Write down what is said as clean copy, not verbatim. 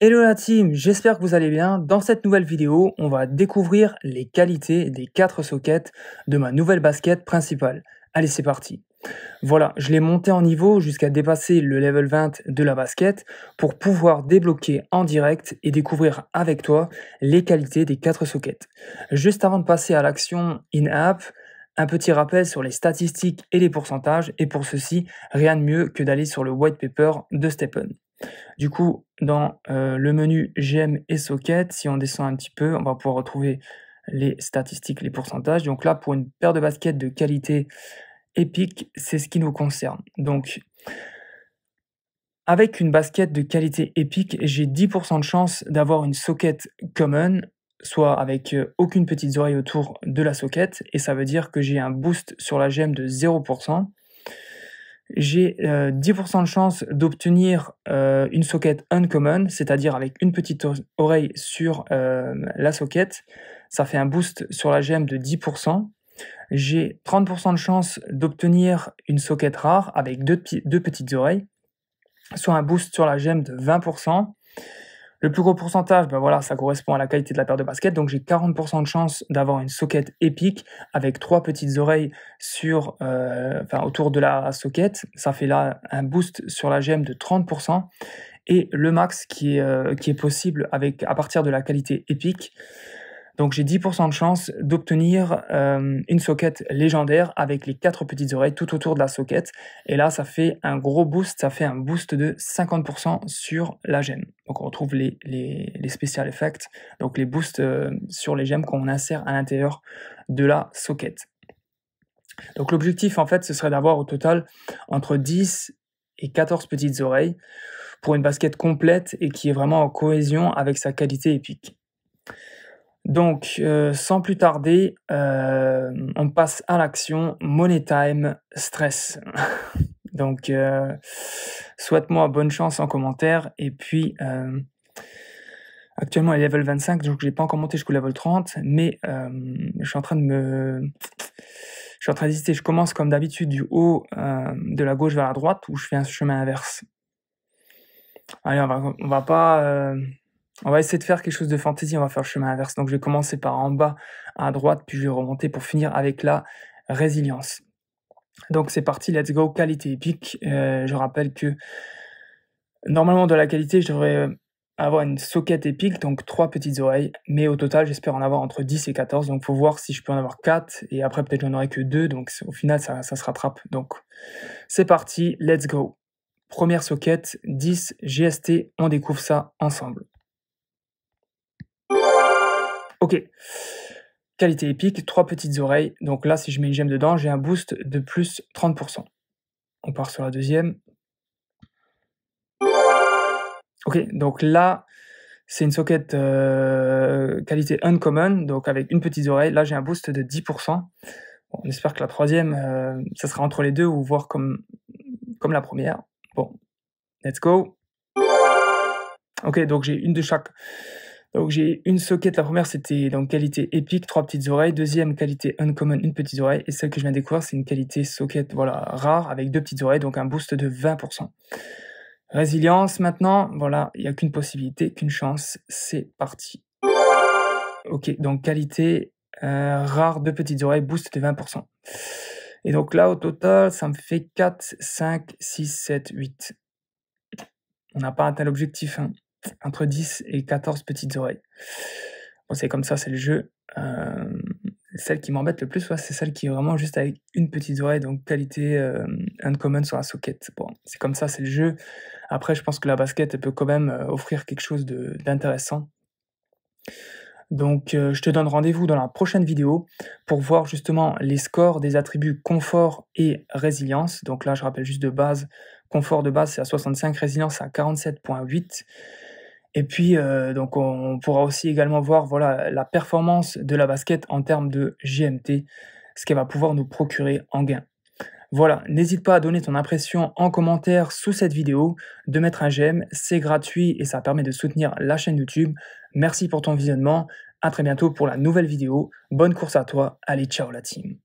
Hello la team, j'espère que vous allez bien. Dans cette nouvelle vidéo, on va découvrir les qualités des 4 sockets de ma nouvelle basket principale. Allez, c'est parti. Voilà, je l'ai monté en niveau jusqu'à dépasser le level 20 de la basket pour pouvoir débloquer en direct et découvrir avec toi les qualités des 4 sockets. Juste avant de passer à l'action in-app, un petit rappel sur les statistiques et les pourcentages, et pour ceci, rien de mieux que d'aller sur le white paper de Stephen. Du coup, dans le menu GM et socket, si on descend un petit peu, on va pouvoir retrouver les statistiques, les pourcentages. Donc là, pour une paire de baskets de qualité épique, c'est ce qui nous concerne. Donc, avec une basket de qualité épique, j'ai 10% de chance d'avoir une socket common, soit avec aucune petite oreille autour de la socket, et ça veut dire que j'ai un boost sur la gemme de 0%. J'ai 10% de chance d'obtenir une socket uncommon, c'est-à-dire avec une petite oreille sur la socket. Ça fait un boost sur la gemme de 10%. J'ai 30% de chance d'obtenir une socket rare avec deux petites oreilles, soit un boost sur la gemme de 20%. Le plus gros pourcentage, ben voilà, ça correspond à la qualité de la paire de baskets. Donc j'ai 40% de chance d'avoir une socket épique avec 3 petites oreilles sur, autour de la socket. Ça fait là un boost sur la gemme de 30%. Et le max qui est possible à partir de la qualité épique. Donc j'ai 10% de chance d'obtenir une socket légendaire avec les 4 petites oreilles tout autour de la socket. Et là, ça fait un gros boost, ça fait un boost de 50% sur la gemme. Donc on retrouve les special effects, donc les boosts sur les gemmes qu'on insère à l'intérieur de la socket. Donc l'objectif, en fait, ce serait d'avoir au total entre 10 et 14 petites oreilles pour une basket complète et qui est vraiment en cohésion avec sa qualité épique. Donc, sans plus tarder, on passe à l'action Money Time Stress. Donc, souhaite-moi bonne chance en commentaire. Et puis, actuellement, il est level 25, donc je n'ai pas encore monté jusqu'au level 30, mais je suis en train d'hésiter. Je commence comme d'habitude du haut, de la gauche vers la droite, ou je fais un chemin inverse. Allez, on va essayer de faire quelque chose de fantasy, on va faire le chemin inverse. Donc je vais commencer par en bas à droite, puis je vais remonter pour finir avec la résilience. Donc c'est parti, let's go, qualité épique. Je rappelle que normalement de la qualité, je devrais avoir une socket épique, donc 3 petites oreilles, mais au total j'espère en avoir entre 10 et 14, donc il faut voir si je peux en avoir 4, et après peut-être j'en aurai que 2, donc au final ça se rattrape. Donc c'est parti, let's go. Première socket, 10 GST, on découvre ça ensemble. Ok, qualité épique, 3 petites oreilles, donc là si je mets une gemme dedans, j'ai un boost de plus 30%. On part sur la deuxième. Ok, donc là, c'est une socket qualité uncommon, donc avec une petite oreille, là j'ai un boost de 10%. Bon, on espère que la troisième, ça sera entre les deux, ou voir comme la première. Bon, let's go. Ok, donc j'ai une de chaque. Donc j'ai une socket, la première c'était donc qualité épique, 3 petites oreilles, deuxième qualité uncommon, une petite oreille, et celle que je viens de découvrir c'est une qualité socket voilà, rare avec 2 petites oreilles, donc un boost de 20%. Résilience maintenant, voilà, il n'y a qu'une possibilité, qu'une chance, c'est parti. Ok, donc qualité rare, 2 petites oreilles, boost de 20%. Et donc là au total ça me fait 4, 5, 6, 7, 8. On n'a pas atteint l'objectif, hein. Entre 10 et 14 petites oreilles. Bon, c'est comme ça, c'est le jeu. Celle qui m'embête le plus, ouais, c'est celle qui est vraiment juste avec une petite oreille, donc qualité uncommon sur la socket. Bon, c'est comme ça, c'est le jeu. Après, je pense que la basket, elle peut quand même offrir quelque chose d'intéressant. Donc, je te donne rendez-vous dans la prochaine vidéo pour voir justement les scores des attributs confort et résilience. Donc là, je rappelle juste de base, confort de base, c'est à 65, résilience à 47,8. Et puis, donc on pourra aussi également voir voilà, la performance de la basket en termes de GMT, ce qu'elle va pouvoir nous procurer en gain. Voilà, n'hésite pas à donner ton impression en commentaire sous cette vidéo, de mettre un j'aime, c'est gratuit et ça permet de soutenir la chaîne YouTube. Merci pour ton visionnement, à très bientôt pour la nouvelle vidéo. Bonne course à toi, allez ciao la team.